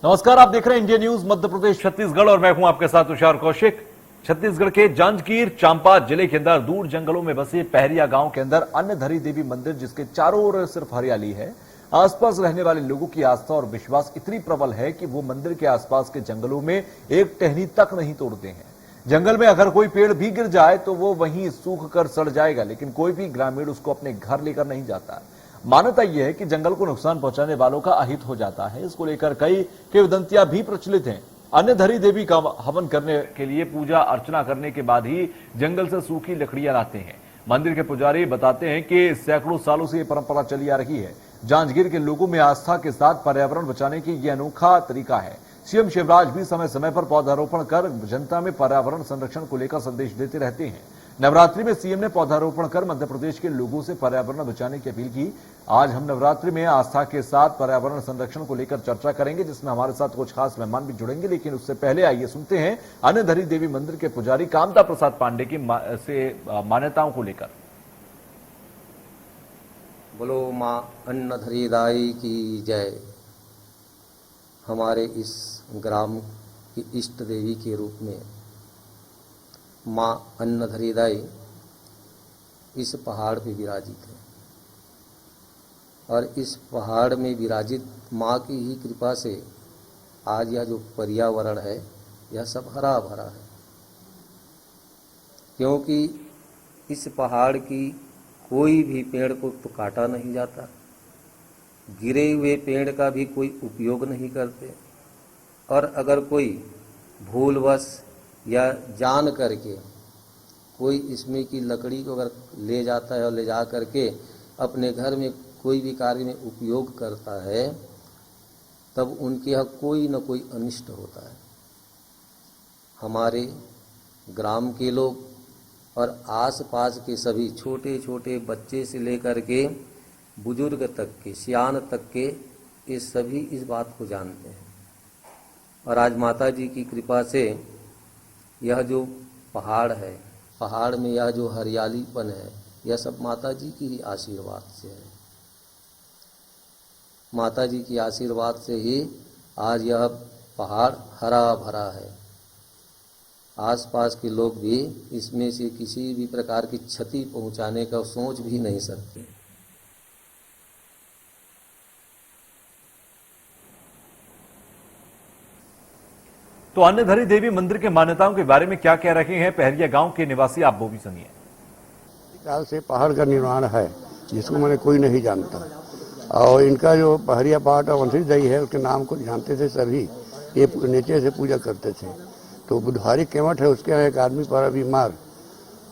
नमस्कार, आप देख रहे हैं इंडिया न्यूज मध्य प्रदेश छत्तीसगढ़ और मैं हूं आपके साथ तुषार कौशिक। छत्तीसगढ़ के जांजगीर चांपा जिले के अंदर दूर जंगलों में बसे पहरिया गांव के अंदर अन्नधरी देवी मंदिर, जिसके चारों ओर सिर्फ हरियाली है। आसपास रहने वाले लोगों की आस्था और विश्वास इतनी प्रबल है कि वो मंदिर के आसपास के जंगलों में एक टहनी तक नहीं तोड़ते हैं। जंगल में अगर कोई पेड़ भी गिर जाए तो वो वहीं सूख कर सड़ जाएगा, लेकिन कोई भी ग्रामीण उसको अपने घर लेकर नहीं जाता। मान्यता यह है कि जंगल को नुकसान पहुंचाने वालों का अहित हो जाता है। इसको लेकर कई किंवदंतियां भी प्रचलित हैं। अन्नधरी देवी का हवन करने के लिए पूजा अर्चना करने के बाद ही जंगल से सूखी लकड़ियां लाते हैं। मंदिर के पुजारी बताते हैं कि सैकड़ों सालों से यह परंपरा चली आ रही है। जांजगीर के लोगों में आस्था के साथ पर्यावरण बचाने की यह अनोखा तरीका है। सीएम शिवराज भी समय समय पर पौधारोपण कर जनता में पर्यावरण संरक्षण को लेकर संदेश देते रहते हैं। नवरात्रि में सीएम ने पौधारोपण कर मध्य प्रदेश के लोगों से पर्यावरण बचाने की अपील की। आज हम नवरात्रि में आस्था के साथ पर्यावरण संरक्षण को लेकर चर्चा करेंगे, जिसमें हमारे साथ कुछ खास मेहमान भी जुड़ेंगे। लेकिन उससे पहले आइए सुनते हैं अन्नधरी देवी मंदिर के पुजारी कामता प्रसाद पांडे की मान्यताओं को लेकर। बोलो मां अन्नधरी दाई की जय। हमारे इस ग्राम की इष्ट देवी के रूप में मां अन्नधरी दाई इस पहाड़ पे विराजित है और इस पहाड़ में विराजित मां की ही कृपा से आज यह जो पर्यावरण है यह सब हरा भरा है, क्योंकि इस पहाड़ की कोई भी पेड़ को तो काटा नहीं जाता, गिरे हुए पेड़ का भी कोई उपयोग नहीं करते, और अगर कोई भूलवश या जान करके कोई इसमें की लकड़ी को अगर ले जाता है और ले जा करके अपने घर में कोई भी कार्य में उपयोग करता है, तब उनके यहाँ कोई न कोई अनिष्ट होता है। हमारे ग्राम के लोग और आसपास के सभी छोटे छोटे बच्चे से लेकर के बुजुर्ग तक के, सियान तक के, ये सभी इस बात को जानते हैं। और आज माता जी की कृपा से यह जो पहाड़ है, पहाड़ में यह जो हरियालीपन है, यह सब माता जी की ही आशीर्वाद से है। माता जी की आशीर्वाद से ही आज यह पहाड़ हरा भरा है। आसपास के लोग भी इसमें से किसी भी प्रकार की क्षति पहुंचाने का सोच भी नहीं सकते। तो अन्नधरी देवी मंदिर के मान्यताओं के बारे में क्या कह रहे हैं पहरिया गांव के निवासी, आप वो भी सुनिए। काल से पहाड़ का निर्माण है जिसको मैंने कोई नहीं जानता, और इनका जो पहरिया पहाड़ का वंशी दई है उसके नाम को जानते थे सभी। ये नीचे से पूजा करते थे। तो बुधवारी केवट है, उसके यहाँ एक आदमी पड़ा बीमार,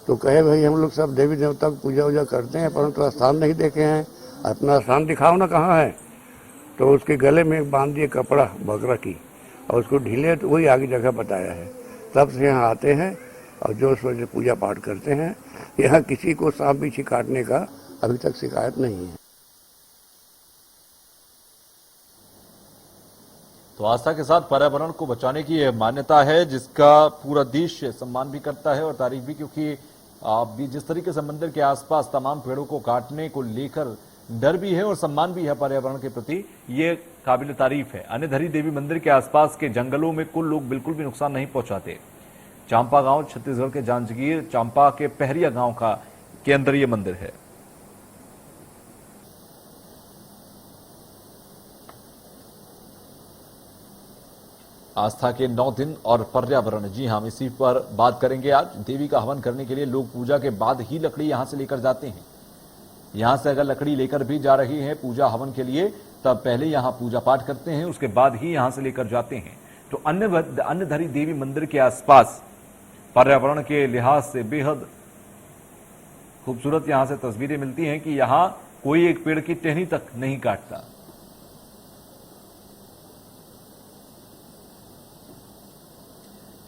तो कहे भाई हम लोग सब देवी देवता को पूजा वूजा करते हैं, परंतु स्थान नहीं देखे हैं, अपना स्थान दिखाओ ना कहाँ है। तो उसके गले में बांध दिए कपड़ा बकरा की और उसको ढीले, तो वही आगे जगह बताया है। तब से यहाँ आते हैं और जो से पूजा पाठ करते हैं। यहाँ किसी को सांप बिच्छी काटने का अभी तक शिकायत नहीं है। तो आस्था के साथ पर्यावरण को बचाने की यह मान्यता है, जिसका पूरा देश सम्मान भी करता है और तारीफ भी, क्योंकि जिस तरीके से मंदिर के आसपास तमाम पेड़ों को काटने को लेकर डर भी है और सम्मान भी है पर्यावरण के प्रति, ये काबिल तारीफ है। अन्नधरी देवी मंदिर के आसपास के जंगलों में कुल लोग बिल्कुल भी नुकसान नहीं पहुंचाते। चांपा गांव छत्तीसगढ़ के जांजगीर चांपा के पहरिया गांव के अंदर ये मंदिर है। आस्था के 9 दिन और पर्यावरण, जी हां, इसी पर बात करेंगे आज। देवी का हवन करने के लिए लोग पूजा के बाद ही लकड़ी यहां से लेकर जाते हैं। यहां से अगर लकड़ी लेकर भी जा रही है पूजा हवन के लिए, तब पहले यहां पूजा पाठ करते हैं, उसके बाद ही यहां से लेकर जाते हैं। तो अन्नधरी देवी मंदिर के आसपास पर्यावरण के लिहाज से बेहद खूबसूरत यहां से तस्वीरें मिलती हैं कि यहां कोई एक पेड़ की टहनी तक नहीं काटता।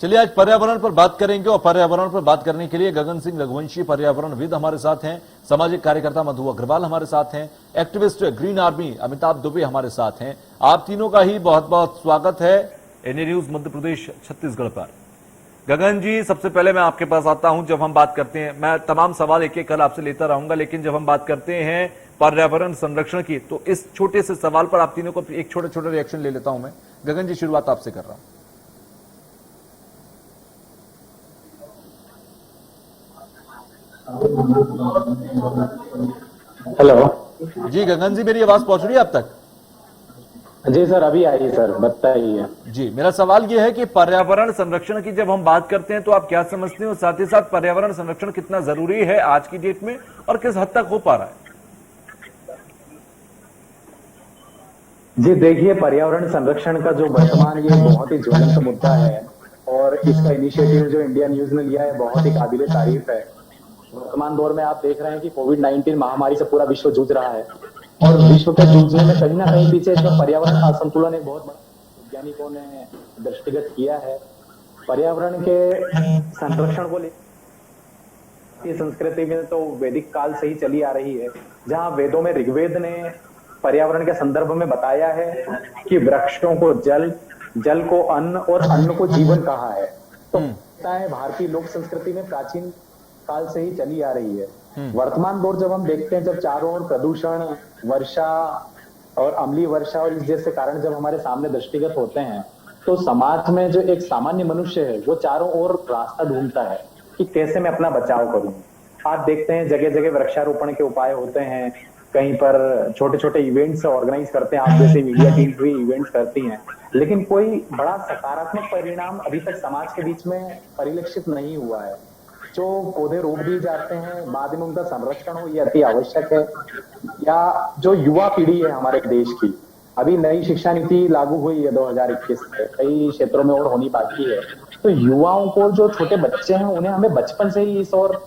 चलिए आज पर्यावरण पर बात करेंगे, और पर्यावरण पर बात करने के लिए गगन सिंह रघुवंशी पर्यावरणविद हमारे साथ हैं, सामाजिक कार्यकर्ता मधु अग्रवाल हमारे साथ हैं, activist green army Amitabh Dubey हमारे साथ हैं। आप तीनों का ही बहुत बहुत स्वागत है इंडिया न्यूज मध्य प्रदेश छत्तीसगढ़ पर। गगन जी, सबसे पहले मैं आपके पास आता हूं। जब हम बात करते हैं, मैं तमाम सवाल एक एक कल आपसे लेता रहूंगा, लेकिन जब हम बात करते हैं पर्यावरण संरक्षण की, तो इस छोटे से सवाल पर आप तीनों को एक छोटे छोटे रिएक्शन ले लेता हूं मैं। गगन जी, शुरुआत आपसे कर रहा हूं। हेलो। जी गगन जी, मेरी आवाज पहुंच रही है आप तक? जी सर, अभी आई सर, बताइए। जी, मेरा सवाल यह है कि पर्यावरण संरक्षण की जब हम बात करते हैं तो आप क्या समझते हो, साथ ही साथ पर्यावरण संरक्षण कितना जरूरी है आज की डेट में और किस हद तक हो पा रहा है? जी देखिए, पर्यावरण संरक्षण का जो वर्तमान ये बहुत ही ज्वलंत मुद्दा है और इसका इनिशिएटिव जो इंडिया न्यूज ने लिया है बहुत ही काबिले तारीफ है। वर्तमान दौर में आप देख रहे हैं कि कोविड-19 महामारी से पूरा विश्व जूझ रहा है और विश्व के जूझने में कहीं ना कहीं पीछे जो पर्यावरण असंतुलन एक बहुत बड़ा वैज्ञानिकों ने दृष्टिगत किया है। पर्यावरण के संरक्षण को लेकर ये संस्कृति में तो वैदिक काल से ही चली आ रही है, जहां वेदों में ऋग्वेद ने पर्यावरण के संदर्भ में बताया है कि वृक्षों को जल, जल को अन्न और अन्न को जीवन कहा है। तो भारतीय लोक संस्कृति में प्राचीन काल से ही चली आ रही है। वर्तमान दौर जब हम देखते हैं, जब चारों ओर प्रदूषण, वर्षा और अम्लीय वर्षा और इस जैसे कारण जब हमारे सामने दृष्टिगत होते हैं, तो समाज में जो एक सामान्य मनुष्य है वो चारों ओर रास्ता ढूंढता है कि कैसे मैं अपना बचाव करूं। आप देखते हैं जगह जगह वृक्षारोपण के उपाय होते हैं, कहीं पर छोटे छोटे इवेंट्स ऑर्गेनाइज करते हैं, आप जैसे मीडिया टीम भी इवेंट्स करती हैं, लेकिन कोई बड़ा सकारात्मक परिणाम अभी तक समाज के बीच में परिलक्षित नहीं हुआ है। जो पौधे रोप दिए जाते हैं, बाद में उनका संरक्षण हो, ये अति आवश्यक है। या जो युवा पीढ़ी है हमारे देश की, अभी नई शिक्षा नीति लागू हुई है 2021 से, कई क्षेत्रों में और होनी बाकी है। तो युवाओं को, जो छोटे बच्चे हैं, उन्हें हमें बचपन से ही इस ओर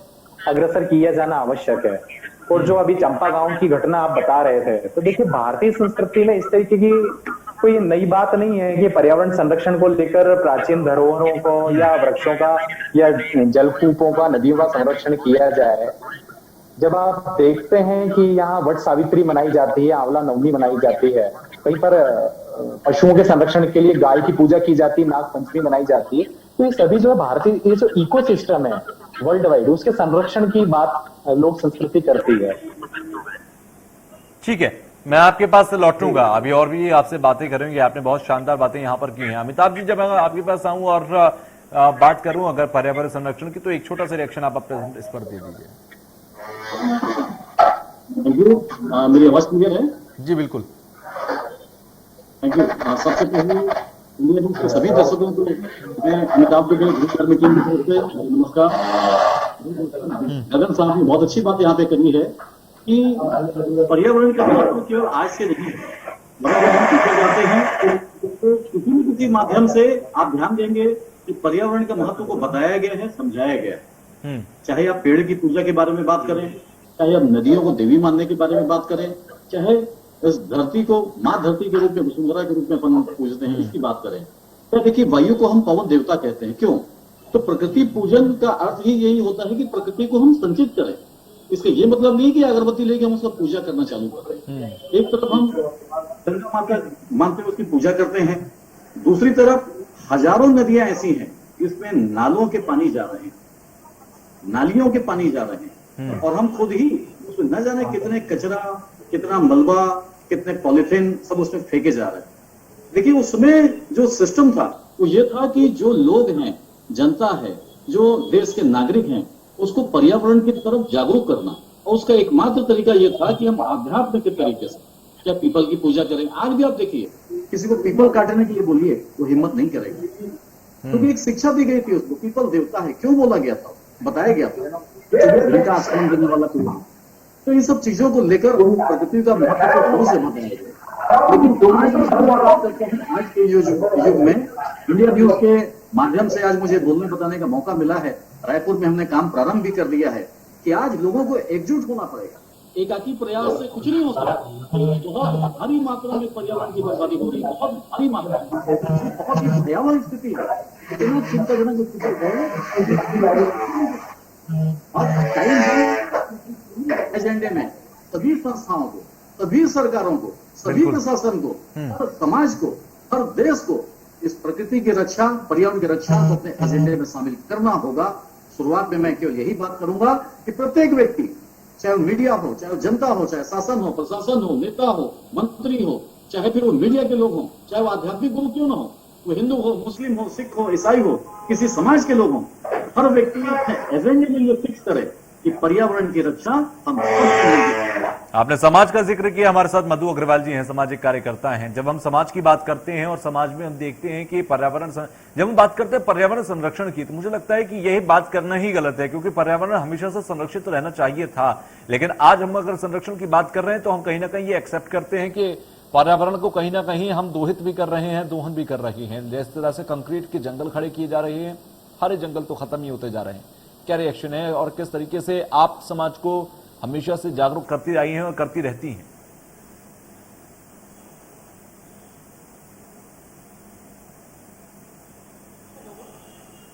अग्रसर किया जाना आवश्यक है। और जो अभी चंपा गांव की घटना आप बता रहे थे, तो देखिए भारतीय संस्कृति में इस तरीके की कोई नई बात नहीं है कि पर्यावरण संरक्षण को लेकर प्राचीन धरोहरों को या वृक्षों का या जलकूपों का, नदियों का संरक्षण किया जाए। जब आप देखते हैं कि यहाँ वट सावित्री मनाई जाती है, आंवला नवमी मनाई जाती है, कहीं पर पशुओं के संरक्षण के लिए गाय की पूजा की जाती है, नाग पंचमी मनाई जाती है, तो ये सभी जो भारतीय ये जो इकोसिस्टम है वर्ल्ड वाइड, उसके संरक्षण की बात लोक संस्कृति करती है। ठीक है, मैं आपके पास से लौटूंगा, अभी और भी आपसे बातें करेंगे। आपने बहुत शानदार बातें यहाँ पर की हैं। अमिताभ जी, जब मैं आपके पास आऊं और बात करूं अगर पर्यावरण संरक्षण की, तो एक छोटा सा रिएक्शन आप अपने इस पर दे दीजिए। Thank you. मेरी आवाज क्लियर है? जी बिल्कुल। Thank you. सबसे पहले इंडिया न्यूज के सभी दर्शकों को मैं अमिताभ जी के टीम की तरफ से नमस्कार। गगन साहब ने बहुत अच्छी बात यहाँ पे करनी है कि पर्यावरण का महत्व केवल आज से नहीं है, मगर जब हम पीछे जाते हैं तो किसी न किसी माध्यम से आप ध्यान देंगे कि पर्यावरण का महत्व को बताया गया है, समझाया गया है। चाहे आप पेड़ की पूजा के बारे में बात करें, चाहे आप नदियों को देवी मानने के बारे में बात करें, चाहे इस धरती को माँ धरती के रूप में, वसुंधरा के रूप में अपन पूजते हैं, इसकी बात करें। तो देखिए, वायु को हम पवन देवता कहते हैं। क्यों? तो प्रकृति पूजन का अर्थ ही यही होता है कि प्रकृति को हम संचित करें। इसका ये मतलब नहीं कि अगरबत्ती लेके हम उसका पूजा करना चालू कर रहे हैं। एक तरफ हम गंगा माता मानते हुए उसकी पूजा करते हैं, दूसरी तरफ हजारों नदियां ऐसी हैं जिसमें नालों के पानी जा रहे हैं, नालियों के पानी जा रहे हैं, और हम खुद ही उसमें न जाने कितने कचरा, कितना मलबा, कितने पॉलिथीन सब उसमें फेंके जा रहे हैं। देखिए, उसमें जो सिस्टम था वो ये था कि जो लोग हैं, जनता है, जो देश के नागरिक हैं, उसको पर्यावरण की तरफ जागरूक करना, और उसका एकमात्र तरीका यह था कि हम आध्यात्म के तरीके से क्या पीपल की पूजा करें। आज भी आप देखिए, किसी को पीपल काटने के लिए बोलिए वो हिम्मत नहीं करेगा, क्योंकि एक शिक्षा दी गई थी उसको, पीपल देवता है। क्यों बोला गया था? बताया गया था जिनका आक्रमण करने वाला कोई नहीं। तो इन सब चीजों को लेकर प्रकृति का महत्व को से बताया गया। लेकिन आज के युग में इंडिया न्यूज के माध्यम से आज मुझे बोलने बताने का मौका मिला है। रायपुर में हमने काम प्रारंभ भी कर दिया है कि आज लोगों को एकजुट होना पड़ेगा। एकाकी प्रयास से कुछ नहीं हो सकता। बहुत भारी मात्रा में पर्यावरण की बर्बादी हो रही है, बहुत भारी मात्रा में, बहुत ही भयावह स्थिति है, इतना चिंताजनक स्थिति है। और टाइम है एजेंडे में सभी संस्थाओं को, सभी सरकारों को, सभी प्रशासन को, हर समाज को, हर देश को इस प्रकृति की रक्षा, पर्यावरण की रक्षा को अपने एजेंडे में शामिल करना होगा। शुरुआत में मैं केवल यही बात करूंगा कि प्रत्येक व्यक्ति, चाहे मीडिया हो, चाहे जनता हो, चाहे शासन हो, प्रशासन हो, नेता हो, मंत्री हो, चाहे फिर वो मीडिया के लोग हों, चाहे वो आध्यात्मिक गुरु क्यों ना हो, वो हिंदू हो, मुस्लिम हो, सिख हो, ईसाई हो, किसी समाज के लोग हों, हर व्यक्ति अपने एजेंडे में ये फिक्स करे कि पर्यावरण की रक्षा हम आपने समाज का जिक्र किया। हमारे साथ मधु अग्रवाल जी हैं, सामाजिक कार्यकर्ता हैं। जब हम समाज की बात करते हैं और समाज में हम देखते हैं कि जब हम बात करते हैं पर्यावरण संरक्षण की, तो मुझे लगता है कि यही बात करना ही गलत है, क्योंकि पर्यावरण हमेशा से संरक्षित रहना चाहिए था। लेकिन आज हम अगर संरक्षण की बात कर रहे हैं तो हम कहीं ना कहीं ये एक्सेप्ट करते हैं कि पर्यावरण को कहीं ना कहीं हम दोहित भी कर रहे हैं, दोहन भी कर रहे हैं। जिस तरह से कंक्रीट के जंगल खड़े किए जा रहे हैं, हरे जंगल तो खत्म ही होते जा रहे हैं। क्या रिएक्शन है और किस तरीके से आप समाज को हमेशा से जागरूक करती आई हैं और करती रहती हैं?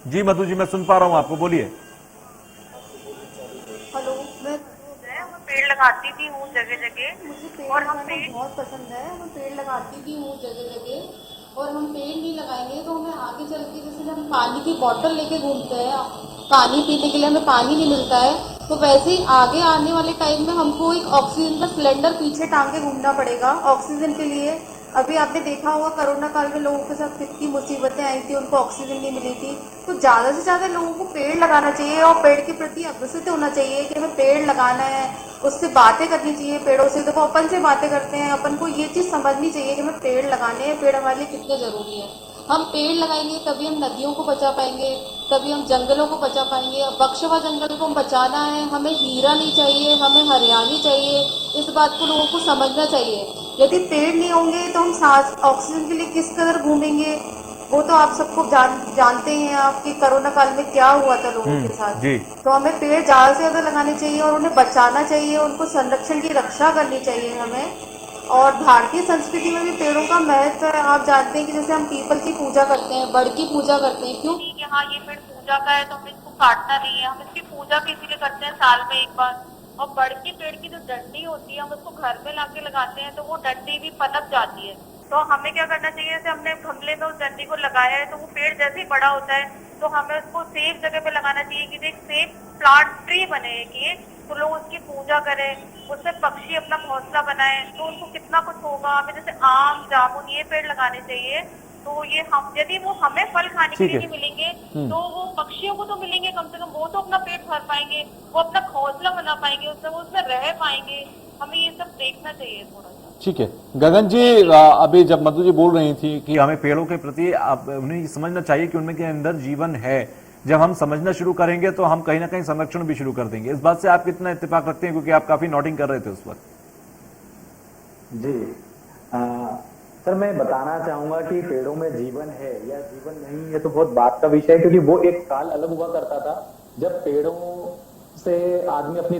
जी मधु जी, मैं सुन पा रहा हूं आपको, बोलिए। हेलो, मैं पेड़ लगाती भी हूँ जगह जगह, मुझे पेड़ और हम लगाना बहुत पसंद है। मैं पेड़ लगाती भी हूँ जगह जगह, और हम पेड़ नहीं लगाएंगे तो हमें आगे चल के, जैसे हम पानी की बोतल लेके घूमते हैं, पानी पीने के लिए हमें पानी नहीं मिलता है, तो वैसे ही आगे आने वाले टाइम में हमको एक ऑक्सीजन का सिलेंडर पीछे टांग के घूमना पड़ेगा ऑक्सीजन के लिए। अभी आपने देखा होगा कोरोना काल में लोगों के साथ कितनी मुसीबतें आई थी, उनको ऑक्सीजन नहीं मिली थी। तो ज़्यादा से ज़्यादा लोगों को पेड़ लगाना चाहिए और पेड़ के प्रति अग्रसित होना चाहिए कि हमें पेड़ लगाना है, उससे बातें करनी चाहिए पेड़ों से। देखो अपन से बातें करते हैं, अपन को ये चीज़ समझनी चाहिए कि हमें पेड़ लगाने हैं, पेड़ हमारे लिए कितने ज़रूरी है। हम पेड़ लगाएंगे तभी हम नदियों को बचा पाएंगे, तभी हम जंगलों को बचा पाएंगे। बख्शा हुआ जंगल को बचाना है, हमें हीरा नहीं चाहिए, हमें हरियाली चाहिए। इस बात को लोगों को समझना चाहिए। यदि पेड़ नहीं होंगे तो हम सांस ऑक्सीजन के लिए किस कदर घूमेंगे, वो तो आप सबको जानते हैं आप कि कोरोना काल में क्या हुआ था लोगों के साथ। जी। तो हमें पेड़ ज़्यादा से ज़्यादा लगाने चाहिए और उन्हें बचाना चाहिए, उनको संरक्षण की रक्षा करनी चाहिए हमें। और भारतीय संस्कृति में भी पेड़ों का महत्व है। आप जानते हैं कि जैसे हम पीपल की पूजा करते हैं, बड़ की पूजा करते हैं, क्यों? यहाँ ये पेड़ पूजा का है तो हमें इसको काटना नहीं है। हम इसकी पूजा भी इसीलिए करते हैं साल में एक बार। और बड़ के पेड़ की जो डंडी होती है, हम उसको घर में लाके लगाते हैं तो वो डंडी भी पनप जाती है। तो हमें क्या करना चाहिए, जैसे हमने गमले में उस डंडी को लगाया है तो वो पेड़ जैसे ही बड़ा होता है तो हमें उसको सेफ जगह पे लगाना चाहिए कि एक सेफ प्लांट ट्री बने कि तो लोग उसकी पूजा करें, उससे पक्षी अपना घोंसला बनाए तो उनको कितना कुछ होगा। हमें जैसे आम, जामुन ये पेड़ लगाने चाहिए, तो ये हम यदि वो हमें फल खाने के लिए नहीं मिलेंगे तो वो पक्षियों को तो मिलेंगे, कम से कम वो तो अपना पेट भर पाएंगे, वो अपना घोंसला बना पाएंगे, उसमें रह पाएंगे। हमें ये सब देखना चाहिए थोड़ा सा। ठीक है गगन जी, अभी जब मधु जी बोल रही थी कि हमें पेड़ों के प्रति उन्हें समझना चाहिए कि उनमें के अंदर जीवन है, जब हम समझना शुरू करेंगे तो हम कहीं ना कहीं संरक्षण भी शुरू कर देंगे। इस बात से आप कितना इत्तेफाक रखते हैं, क्योंकि आप काफी नोटिंग कर रहे थे उस वक्त? जी सर, मैं बताना चाहूंगा कि पेड़ों में जीवन है या जीवन नहीं है तो बहुत बात का विषय है, क्योंकि वो एक काल अलग हुआ करता था जब पेड़ों से आदमी अपनी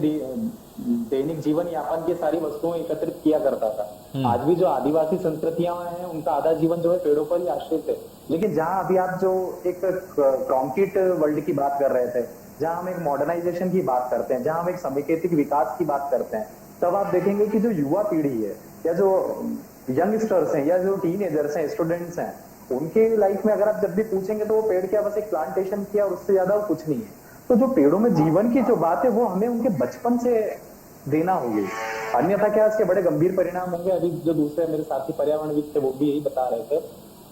दैनिक जीवन यापन की सारी वस्तुएं एकत्रित किया करता था। आज भी जो आदिवासी संस्कृतियां हैं उनका आधा जीवन जो है पेड़ों पर ही आश्रित है। लेकिन जहां अभी आप जो एक कॉन्क्रीट वर्ल्ड की बात कर रहे थे, जहां हम एक मॉडर्नाइजेशन की बात करते हैं, जहां हम एक समेकित विकास की बात करते हैं, तब आप देखेंगे कि जो युवा पीढ़ी है या जो यंगस्टर्स हैं या जो टीनेजर्स हैं, स्टूडेंट्स हैं, उनके लाइफ में अगर आप जब भी पूछेंगे तो वो पेड़ क्या बस एक प्लांटेशन किया और उससे ज्यादा वो कुछ नहीं है। तो जो पेड़ों में जीवन की जो बात है वो हमें उनके बचपन से देना होगी, अन्यथा क्या इसके बड़े गंभीर परिणाम होंगे। अभी जो दूसरे मेरे साथी पर्यावरणविद थे वो भी यही बता रहे थे।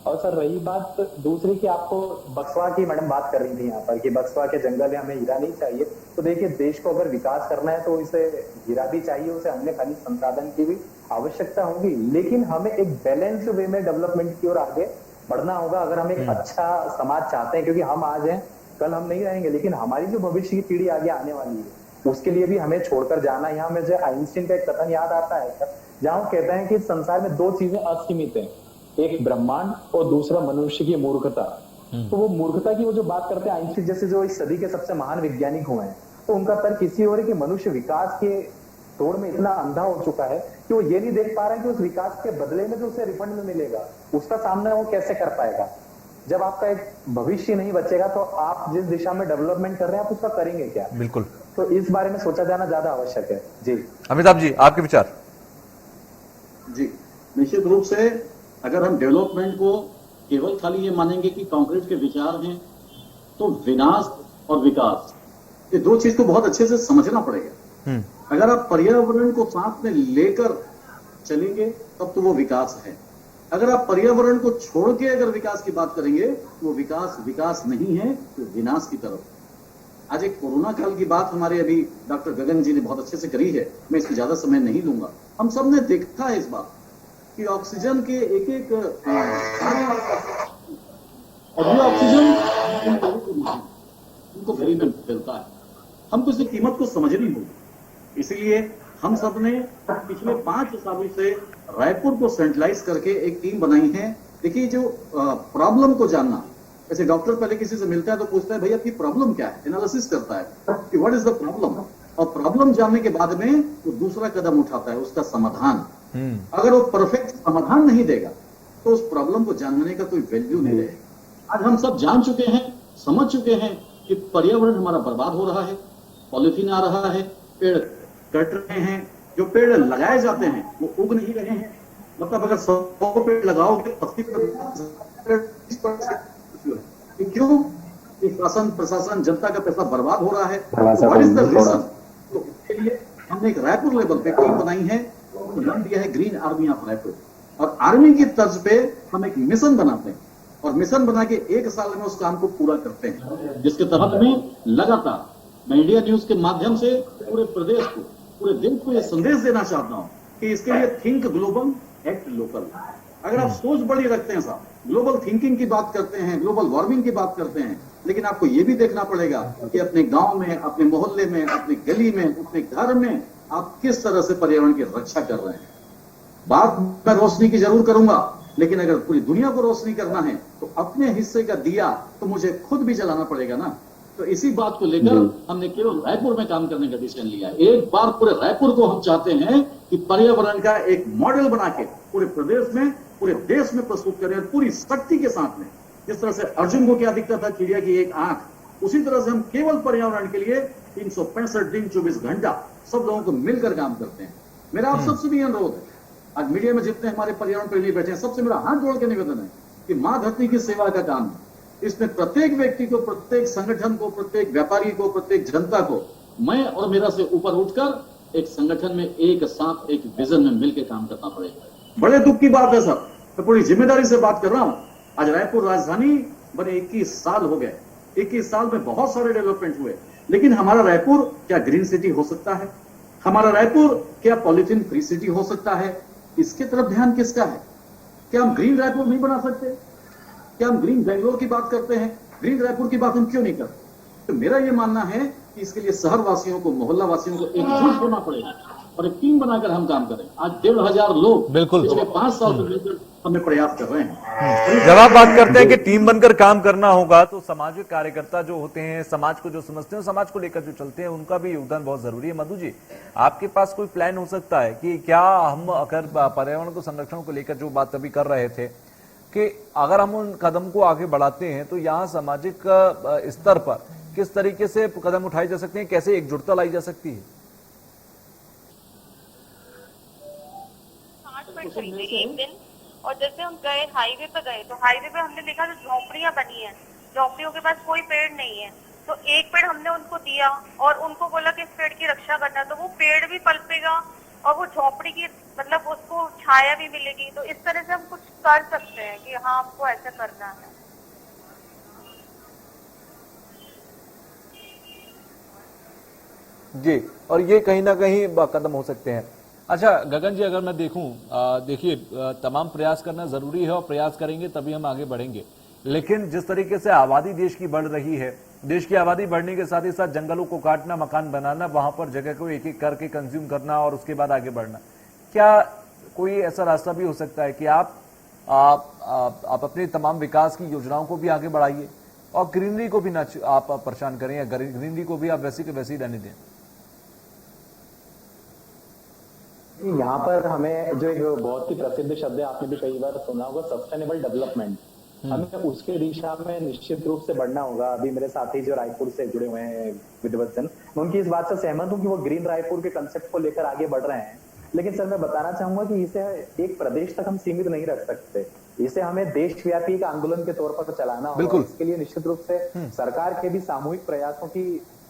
और सर रही बात दूसरी की, आपको बक्सवा की मैडम बात कर रही थी यहाँ पर कि बक्सवा के जंगल है, हमें हीरा नहीं चाहिए। तो देखिए, देश को अगर विकास करना है तो इसे हीरा भी चाहिए, उसे अन्य खनिज संसाधन की भी आवश्यकता होगी, लेकिन हमें एक बैलेंस्ड वे में डेवलपमेंट की ओर आगे बढ़ना होगा अगर हम एक अच्छा समाज चाहते हैं। क्योंकि हम आज हैं, कल हम नहीं रहेंगे, लेकिन हमारी जो भविष्य की पीढ़ी आगे आने वाली है उसके लिए भी हमें छोड़कर जाना। यहाँ मुझे आइंस्टीन का एक कथन याद आता है जहाँ वो कहते हैं कि संसार में दो चीजें असीमित हैं, एक ब्रह्मांड और दूसरा मनुष्य की मूर्खता। तो वो मूर्खता की वो जो बात करते हैं, आइंस्टीन जैसे जो इस सदी के सबसे महान वैज्ञानिक हुए हैं, तो उनका तर्क इसी हो रहा है कि मनुष्य विकास के दौड़ में इतना अंधा हो चुका है कि वो ये नहीं देख पा रहा है कि उस विकास के बदले में जो उसे रिफंड में मिलेगा उसका सामना वो कैसे कर पाएगा। जब आपका एक भविष्य नहीं बचेगा तो आप जिस दिशा में डेवलपमेंट कर रहे हैं आप उसका करेंगे क्या? बिल्कुल। तो इस बारे में सोचा जाना ज्यादा आवश्यक है। जी अमिताभ जी, आपके विचार? जी, निश्चित रूप से अगर हम डेवलपमेंट को केवल खाली ये मानेंगे कि कांक्रीट के विचार हैं, तो विनाश और विकास ये दो चीज को बहुत अच्छे से समझना पड़ेगा। अगर आप पर्यावरण को साथ में लेकर चलेंगे तब तो वो विकास है। अगर आप पर्यावरण को छोड़ के अगर विकास की बात करेंगे तो वो विकास नहीं है, तो विनाश की तरफ। आज एक कोरोना काल की बात हमारे अभी डॉक्टर गगन जी ने बहुत अच्छे से करी है, मैं इसमें ज्यादा समय नहीं लूंगा। हम सब ने देखा है इस बात कि ऑक्सीजन के एक और ये ऑक्सीजन उनको फ्री में मिलता है, हमको इसकी कीमत को समझनी होगी। इसलिए हम सब ने पिछले 5 सालों से रायपुर को सेंट्रलाइज करके एक टीम बनाई है। देखिए, जो प्रॉब्लम को जानना, जैसे डॉक्टर पहले किसी से मिलता है तो पूछता है भैया आपकी प्रॉब्लम क्या है, एनालिसिस करता है कि व्हाट इज द प्रॉब्लम, और प्रॉब्लम जानने के बाद में वो दूसरा कदम उठाता है, उसका समाधान। अगर वो परफेक्ट समाधान नहीं देगा तो उस प्रॉब्लम को जानने का कोई वैल्यू नहीं रहेगा। आज हम सब जान चुके हैं, समझ चुके हैं कि पर्यावरण हमारा बर्बाद हो रहा है, पॉलिथीन आ रहा है, पेड़ कट रहे हैं, जो पेड़ लगाए जाते हैं वो उग नहीं रहे हैं। मतलब अगर 100 पेड़ लगाओगे 80% क्यों? शासन प्रशासन जनता का पैसा बर्बाद हो रहा है। What is the reason? तो इसके लिए हमने एक रायपुर लेवल पे टीम बनाई है, नाम दिया है ग्रीन आर्मी ऑफ रायपुर, और आर्मी की तर्ज पे हम एक मिशन बनाते हैं और मिशन बना के 1 साल में उस काम को पूरा करते हैं, जिसके तहत में लगातार मैं इंडिया न्यूज के माध्यम से पूरे प्रदेश को, पूरे देश को यह संदेश देना चाहता हूं कि इसके लिए थिंक ग्लोबल एक्ट लोकल। अगर आप सोच बड़ी रखते हैं साहब, ग्लोबल थिंकिंग की बात करते हैं, ग्लोबल वार्मिंग की बात करते हैं, लेकिन आपको यह भी देखना पड़ेगा कि अपने गांव में, अपने मोहल्ले में, अपनी गली में, अपने घर में आप किस तरह से पर्यावरण की रक्षा कर रहे हैं। बात मैं रोशनी की जरूर करूंगा, लेकिन अगर पूरी दुनिया को रोशनी करना है तो अपने हिस्से का दिया तो मुझे खुद भी जलाना पड़ेगा ना। तो इसी बात को लेकर हमने केवल रायपुर में काम करने का डिसीजन लिया। एक बार पूरे रायपुर को हम चाहते हैं कि पर्यावरण का एक मॉडल बना के पूरे प्रदेश में, पूरे देश में प्रस्तुत करें, पूरी शक्ति के साथ में। जिस तरह से अर्जुन को क्या दिखता था चिड़िया की एक आंख, उसी तरह से हम केवल पर्यावरण के लिए 365 दिन 24 घंटा सब लोगों को मिलकर काम करते हैं। मेरा आप सबसे भी अनुरोध है, आज मीडिया में जितने हमारे पर्यावरण प्रेमी बैठे हैं, सबसे मेरा हाथ जोड़ के निवेदन है कि मां धरती की सेवा का काम है। इसमें प्रत्येक व्यक्ति को, प्रत्येक संगठन को, प्रत्येक व्यापारी को, प्रत्येक जनता को, मैं और मेरा से ऊपर उठकर एक संगठन में एक साथ एक विजन में मिलकर काम करना पड़ेगा। बड़े दुख की बात है सर, मैं पूरी जिम्मेदारी से बात कर रहा हूं। आज रायपुर राजधानी बने 21 साल हो गए, 21 साल में बहुत सारे डेवलपमेंट हुए, लेकिन हमारा रायपुर क्या ग्रीन सिटी हो सकता है? हमारा रायपुर क्या पॉलिथीन फ्री सिटी हो सकता है? इसके तरफ ध्यान किसका है? क्या हम ग्रीन रायपुर नहीं बना सकते? क्या हम ग्रीन बेंगलोर की बात करते हैं, ग्रीन रायपुर की बात हम क्यों नहीं करते? तो मेरा यह मानना है कि इसके लिए शहर वासियों को, मोहल्ला वासियों को एकजुट होना पड़ेगा और एक टीम बनाकर हम काम करें। आज 1500 लोग बिल्कुल पिछले 5 साल से मिलकर हमें प्रयास कर रहे हैं। जब आप बात करते हैं कि टीम बनकर काम करना होगा, तो सामाजिक कार्यकर्ता जो होते हैं, समाज को जो समझते हैं, समाज को लेकर जो चलते हैं, उनका भी योगदान बहुत जरूरी है। मधु जी, आपके पास कोई प्लान हो सकता है कि क्या हम अगर पर्यावरण को संरक्षण को लेकर जो बात अभी कर रहे थे कि अगर हम उन कदम को आगे बढ़ाते हैं तो यहाँ सामाजिक स्तर पर किस तरीके से कदम उठाए जा सकते हैं, कैसे एकजुटता लाई जा सकती है? 8 मिनट खरीदे एक दिन, और जैसे हम गए हाईवे पे गए तो हाईवे पे हमने देखा जो झोपड़ियां बनी हैं, झोपड़ियों के पास कोई पेड़ नहीं है, तो एक पेड़ हमने उनको दिया और उनको बोला कि इस पेड़ की रक्षा करना, तो वो पेड़ भी पलपेगा और वो झोपड़ी की मतलब उसको छाया भी मिलेगी। तो इस तरह से हम कुछ कर सकते हैं कि हाँ आपको ऐसा करना है। जी, और ये कहीं ना कहीं कदम हो सकते हैं। अच्छा गगन जी, अगर मैं देखूं, देखिए तमाम प्रयास करना जरूरी है और प्रयास करेंगे तभी हम आगे बढ़ेंगे, लेकिन जिस तरीके से आबादी देश की बढ़ रही है, देश की आबादी बढ़ने के साथ ही साथ जंगलों को काटना, मकान बनाना, वहां पर जगह को एक एक करके कंज्यूम करना और उसके बाद आगे बढ़ना, क्या कोई ऐसा रास्ता भी हो सकता है कि आप अपने तमाम विकास की योजनाओं को भी आगे बढ़ाइए और ग्रीनरी को भी ना आप परेशान करें, या ग्रीनरी को भी आप वैसी के वैसी रहने दें? यहाँ पर हमें जो एक बहुत ही प्रसिद्ध शब्द है, आपने भी कई बार सुना होगा, सस्टेनेबल डेवलपमेंट, हमें उसके दिशा में निश्चित रूप से बढ़ना होगा। अभी मेरे साथी जो रायपुर से जुड़े हुए हैं विद्वत्सन, मैं उनकी इस बात से सहमत हूँ कि वो ग्रीन रायपुर के कंसेप्ट को लेकर आगे बढ़ रहे हैं, लेकिन सर मैं बताना चाहूंगा कि इसे एक प्रदेश तक हम सीमित नहीं रख सकते, इसे हमें देशव्यापी एक आंदोलन के तौर पर चलाना होगा। इसके लिए निश्चित रूप से सरकार के भी सामूहिक प्रयासों की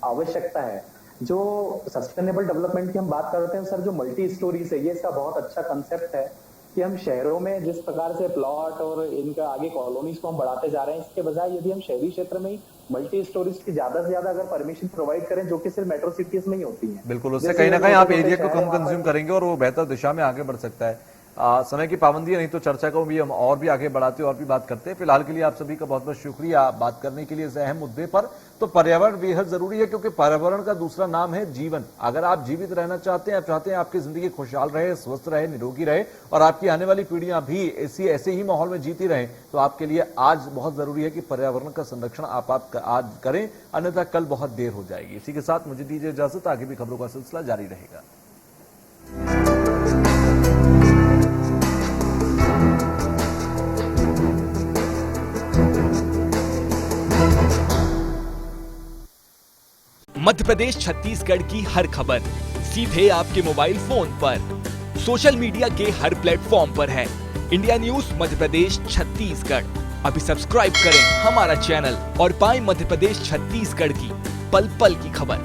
आवश्यकता है। जो सस्टेनेबल डेवलपमेंट की हम बात करते हैं सर, जो मल्टी स्टोरीज है, ये इसका बहुत अच्छा कंसेप्ट है कि हम शहरों में जिस प्रकार से प्लॉट और इनका आगे कॉलोनीज को हम बढ़ाते जा रहे हैं, इसके बजाय यदि हम शहरी क्षेत्र में ही मल्टी स्टोरीज की ज्यादा से ज्यादा अगर परमिशन प्रोवाइड करें, जो कि सिर्फ मेट्रो सिटीज में ही होती हैं, बिल्कुल, उससे जैसे कहीं ना ये कहीं आप छोटे-छोटे एरिया को शहर कम हैं, वहाँ पर- कंज्यूम करेंगे और वो बेहतर दिशा में आगे बढ़ सकता है। समय की पाबंदी है, नहीं तो चर्चा को भी हम और भी आगे बढ़ाते और भी बात करते हैं। फिलहाल के लिए आप सभी का बहुत बहुत शुक्रिया बात करने के लिए इस अहम मुद्दे पर। तो पर्यावरण बेहद जरूरी है, क्योंकि पर्यावरण का दूसरा नाम है जीवन। अगर आप जीवित रहना चाहते हैं, आप चाहते हैं आपकी जिंदगी खुशहाल रहे, स्वस्थ रहे, निरोगी रहे और आपकी आने वाली पीढ़ियां भी ऐसे ही माहौल में जीती रहें, तो आपके लिए आज बहुत जरूरी है कि पर्यावरण का संरक्षण आप आज करें, अन्यथा कल बहुत देर हो जाएगी। इसी के साथ मुझे दीजिए इजाजत, आगे भी खबरों का सिलसिला जारी रहेगा। मध्य प्रदेश छत्तीसगढ़ की हर खबर सीधे आपके मोबाइल फोन पर, सोशल मीडिया के हर प्लेटफॉर्म पर है। इंडिया न्यूज मध्य प्रदेश छत्तीसगढ़, अभी सब्सक्राइब करें हमारा चैनल और पाएं मध्य प्रदेश छत्तीसगढ़ की पल पल की खबर।